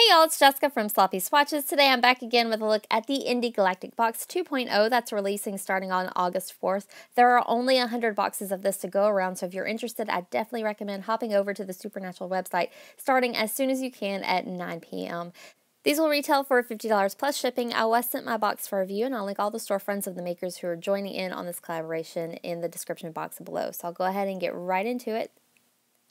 Hey y'all, it's Jessica from Sloppy Swatches. Today I'm back again with a look at the Indie Galactic Box 2.0 that's releasing starting on August 4th. There are only 100 boxes of this to go around, so if you're interested, I definitely recommend hopping over to the Supernatural website starting as soon as you can at 9 p.m. These will retail for $50 plus shipping. I was sent my box for review, and I'll link all the storefronts of the makers who are joining in on this collaboration in the description box below. So I'll go ahead and get right into it.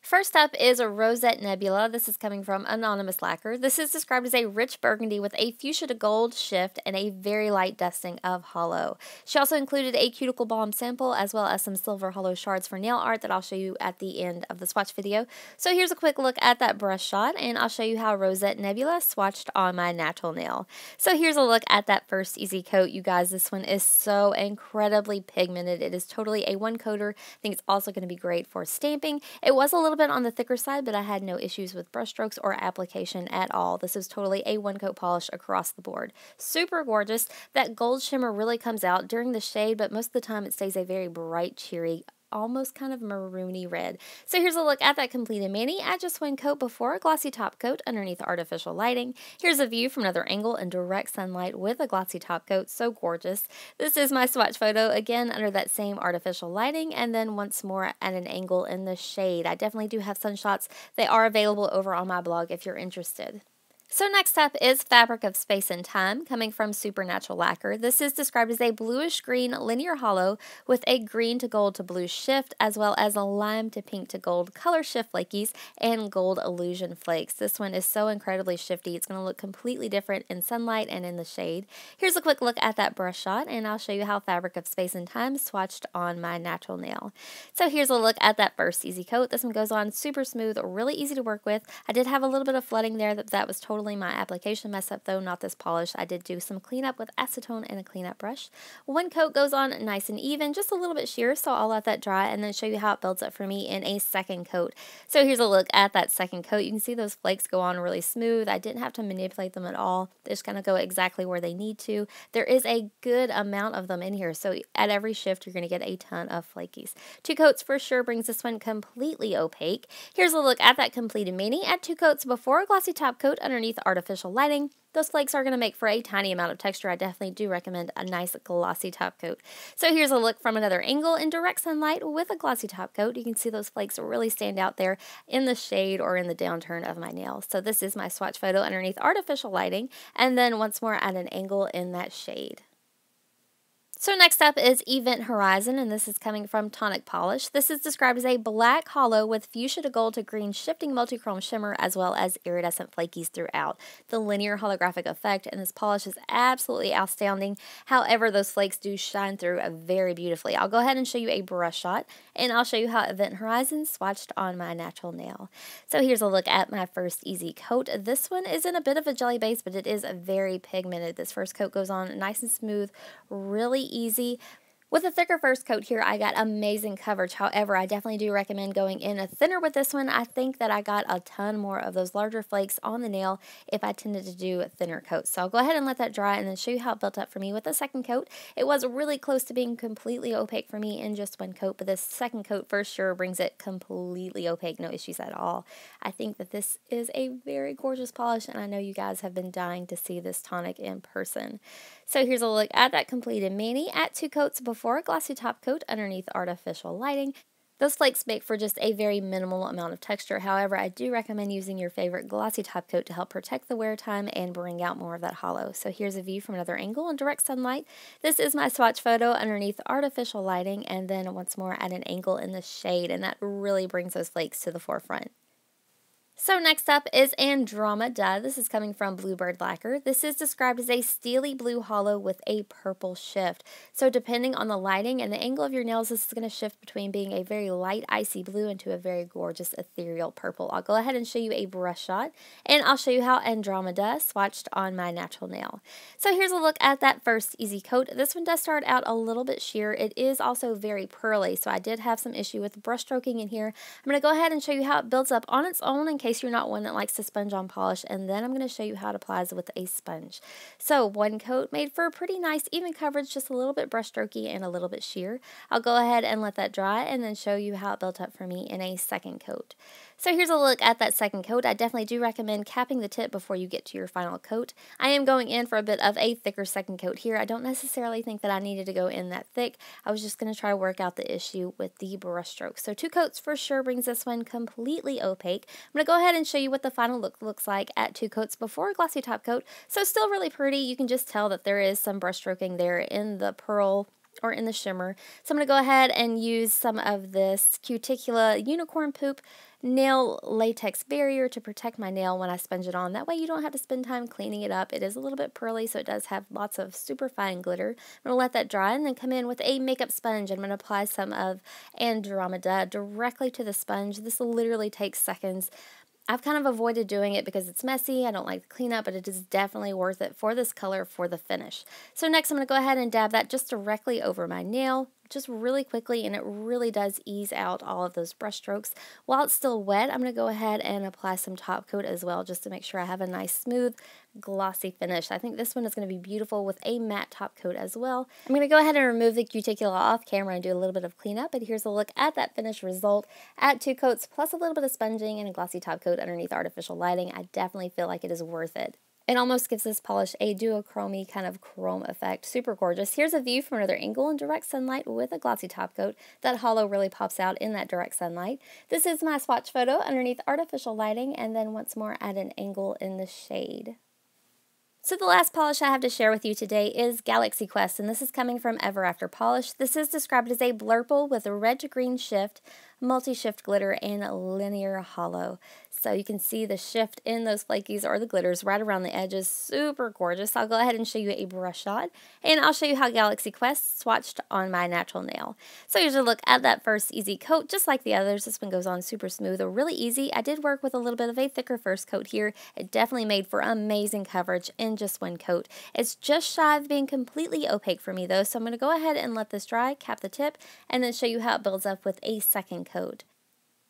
First up is a Rosette Nebula. This is coming from Anonymous Lacquer. This is described as a rich burgundy with a fuchsia to gold shift and a very light dusting of hollow. She also included a cuticle balm sample as well as some silver hollow shards for nail art that I'll show you at the end of the swatch video. So here's a quick look at that brush shot, and I'll show you how Rosette Nebula swatched on my natural nail. So here's a look at that first easy coat. You guys, this one is so incredibly pigmented. It is totally a one coater. I think it's also going to be great for stamping. It was a little bit on the thicker side, but I had no issues with brush strokes or application at all. This is totally a one coat polish across the board. Super gorgeous. That gold shimmer really comes out during the shade, but most of the time it stays a very bright, cheery, almost kind of maroony red. So here's a look at that completed mani at just one coat before a glossy top coat underneath artificial lighting. Here's a view from another angle in direct sunlight with a glossy top coat. So gorgeous. This is my swatch photo again under that same artificial lighting, and then once more at an angle in the shade. I definitely do have sunshots. They are available over on my blog if you're interested. So next up is Fabric of Space and Time, coming from Supernatural Lacquer. This is described as a bluish-green linear hollow with a green to gold to blue shift, as well as a lime to pink to gold color shift flakies and gold illusion flakes. This one is so incredibly shifty. It's going to look completely different in sunlight and in the shade. Here's a quick look at that brush shot, and I'll show you how Fabric of Space and Time swatched on my natural nail. So here's a look at that first easy coat. This one goes on super smooth, really easy to work with. I did have a little bit of flooding there. That was totally my application mess up though, not this polish. I did do some cleanup with acetone and a cleanup brush. One coat goes on nice and even, just a little bit sheer, so I'll let that dry and then show you how it builds up for me in a second coat. So here's a look at that second coat. You can see those flakes go on really smooth. I didn't have to manipulate them at all. They just kind of go exactly where they need to. There is a good amount of them in here, so at every shift you're going to get a ton of flakies. Two coats for sure brings this one completely opaque. Here's a look at that completed mani at two coats before a glossy top coat underneath artificial lighting. Those flakes are going to make for a tiny amount of texture. I definitely do recommend a nice glossy top coat. So here's a look from another angle in direct sunlight with a glossy top coat. You can see those flakes really stand out there in the shade or in the downturn of my nail. So this is my swatch photo underneath artificial lighting, and then once more at an angle in that shade. So next up is Event Horizon, and this is coming from Tonic Polish. This is described as a black hollow with fuchsia to gold to green shifting multichrome shimmer as well as iridescent flakies throughout. The linear holographic effect in this polish is absolutely outstanding. However, those flakes do shine through very beautifully. I'll go ahead and show you a brush shot, and I'll show you how Event Horizon swatched on my natural nail. So here's a look at my first easy coat. This one is in a bit of a jelly base, but it is very pigmented. This first coat goes on nice and smooth, really easy. With a thicker first coat here, I got amazing coverage. However, I definitely do recommend going in a thinner with this one. I think that I got a ton more of those larger flakes on the nail if I tended to do thinner coats. So I'll go ahead and let that dry and then show you how it built up for me with the second coat. It was really close to being completely opaque for me in just one coat, but this second coat for sure brings it completely opaque. No issues at all. I think that this is a very gorgeous polish, and I know you guys have been dying to see this tonic in person. So here's a look at that completed mani at two coats before a glossy top coat underneath artificial lighting. Those flakes make for just a very minimal amount of texture. However, I do recommend using your favorite glossy top coat to help protect the wear time and bring out more of that hollow. So here's a view from another angle in direct sunlight. This is my swatch photo underneath artificial lighting, and then once more at an angle in the shade, and that really brings those flakes to the forefront. So next up is Andromeda. This is coming from Bluebird Lacquer. This is described as a steely blue hollow with a purple shift. So depending on the lighting and the angle of your nails, this is going to shift between being a very light icy blue into a very gorgeous ethereal purple. I'll go ahead and show you a brush shot, and I'll show you how Andromeda swatched on my natural nail. So here's a look at that first easy coat. This one does start out a little bit sheer. It is also very pearly, so I did have some issue with brush stroking in here. I'm going to go ahead and show you how it builds up on its own in case you're not one that likes to sponge on polish, and then I'm going to show you how it applies with a sponge. So one coat made for a pretty nice even coverage, just a little bit brush strokey and a little bit sheer. I'll go ahead and let that dry and then show you how it built up for me in a second coat. So here's a look at that second coat. I definitely do recommend capping the tip before you get to your final coat. I am going in for a bit of a thicker second coat here. I don't necessarily think that I needed to go in that thick. I was just going to try to work out the issue with the brush stroke. So 2 coats for sure brings this one completely opaque. I'm going to go ahead and show you what the final look looks like at 2 coats before a glossy top coat. So still really pretty. You can just tell that there is some brush stroking there in the pearl or in the shimmer. So I'm going to go ahead and use some of this Cuticula Unicorn Poop nail latex barrier to protect my nail when I sponge it on. That way you don't have to spend time cleaning it up. It is a little bit pearly, so it does have lots of super fine glitter. I'm going to let that dry and then come in with a makeup sponge. I'm going to apply some of Andromeda directly to the sponge. This literally takes seconds. I've kind of avoided doing it because it's messy. I don't like the cleanup, but it is definitely worth it for this color for the finish. So next I'm going to go ahead and dab that just directly over my nail, just really quickly, and it really does ease out all of those brush strokes. While it's still wet, I'm going to go ahead and apply some top coat as well, just to make sure I have a nice smooth glossy finish. I think this one is going to be beautiful with a matte top coat as well. I'm going to go ahead and remove the Cuticula off camera and do a little bit of cleanup, but here's a look at that finished result at 2 coats plus a little bit of sponging and a glossy top coat underneath artificial lighting. I definitely feel like it is worth it. It almost gives this polish a duochromy kind of chrome effect. Super gorgeous. Here's a view from another angle in direct sunlight with a glossy top coat. That hollow really pops out in that direct sunlight. This is my swatch photo underneath artificial lighting, and then once more at an angle in the shade. So the last polish I have to share with you today is Galaxy Quest, and this is coming from Ever After Polish. This is described as a blurple with a red to green shift, multi-shift glitter, and linear hollow. So you can see the shift in those flakies or the glitters right around the edges. Super gorgeous. I'll go ahead and show you a brush shot, and I'll show you how Galaxy Quest swatched on my natural nail. So here's a look at that first easy coat. Just like the others, this one goes on super smooth or really easy. I did work with a little bit of a thicker first coat here. It definitely made for amazing coverage in just one coat. It's just shy of being completely opaque for me though, so I'm going to go ahead and let this dry, cap the tip, and then show you how it builds up with a second coat.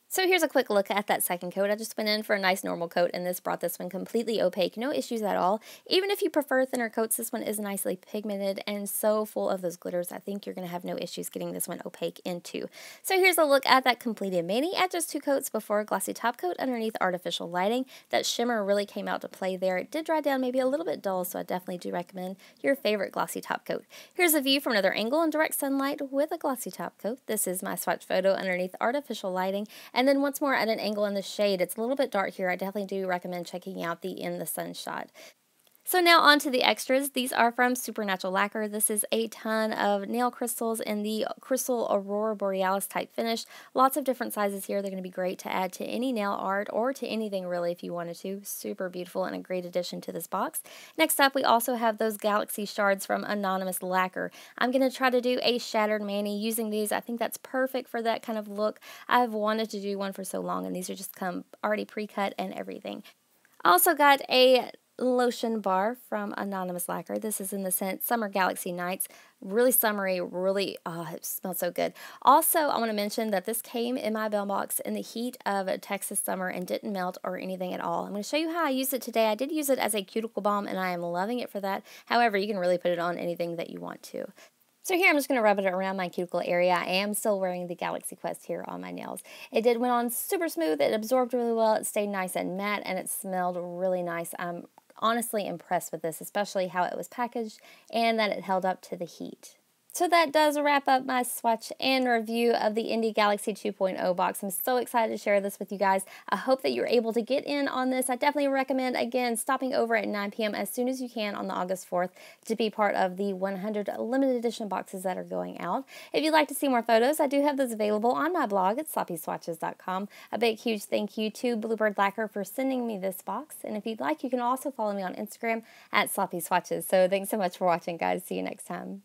So here's a quick look at that second coat. I just went in for a nice normal coat, and this brought this one completely opaque. No issues at all. Even if you prefer thinner coats, this one is nicely pigmented and so full of those glitters. I think you're going to have no issues getting this one opaque into. So here's a look at that completed mani at just 2 coats before a glossy top coat underneath artificial lighting. That shimmer really came out to play there. It did dry down maybe a little bit dull, so I definitely do recommend your favorite glossy top coat. Here's a view from another angle in direct sunlight with a glossy top coat. This is my swatch photo underneath artificial lighting. And then once more at an angle in the shade. It's a little bit dark here. I definitely do recommend checking out the in the sun shot. So now on to the extras. These are from Supernatural Lacquer. This is a ton of nail crystals in the Crystal Aurora Borealis type finish. Lots of different sizes here. They're going to be great to add to any nail art or to anything really if you wanted to. Super beautiful and a great addition to this box. Next up, we also have those Galaxy shards from Anonymous Lacquer. I'm going to try to do a shattered mani using these. I think that's perfect for that kind of look. I've wanted to do one for so long, and these are just come already pre-cut and everything. I also got a lotion bar from Anonymous Lacquer. This is in the scent Summer Galaxy Nights. Really summery, really, it smells so good. Also, I want to mention that this came in my mailbox in the heat of a Texas summer and didn't melt or anything at all. I'm going to show you how I used it today. I did use it as a cuticle balm, and I am loving it for that. However, you can really put it on anything that you want to. So here I'm just going to rub it around my cuticle area. I am still wearing the Galaxy Quest here on my nails. It went on super smooth. It absorbed really well. It stayed nice and matte, and it smelled really nice. I'm honestly impressed with this, especially how it was packaged and that it held up to the heat. So that does wrap up my swatch and review of the Indie Galaxy 2.0 box. I'm so excited to share this with you guys. I hope that you're able to get in on this. I definitely recommend, again, stopping over at 9 p.m. as soon as you can on the August 4th to be part of the 100 limited edition boxes that are going out. If you'd like to see more photos, I do have those available on my blog at sloppyswatches.com. A big, huge thank you to Bluebird Lacquer for sending me this box. And if you'd like, you can also follow me on Instagram at sloppyswatches. So thanks so much for watching, guys. See you next time.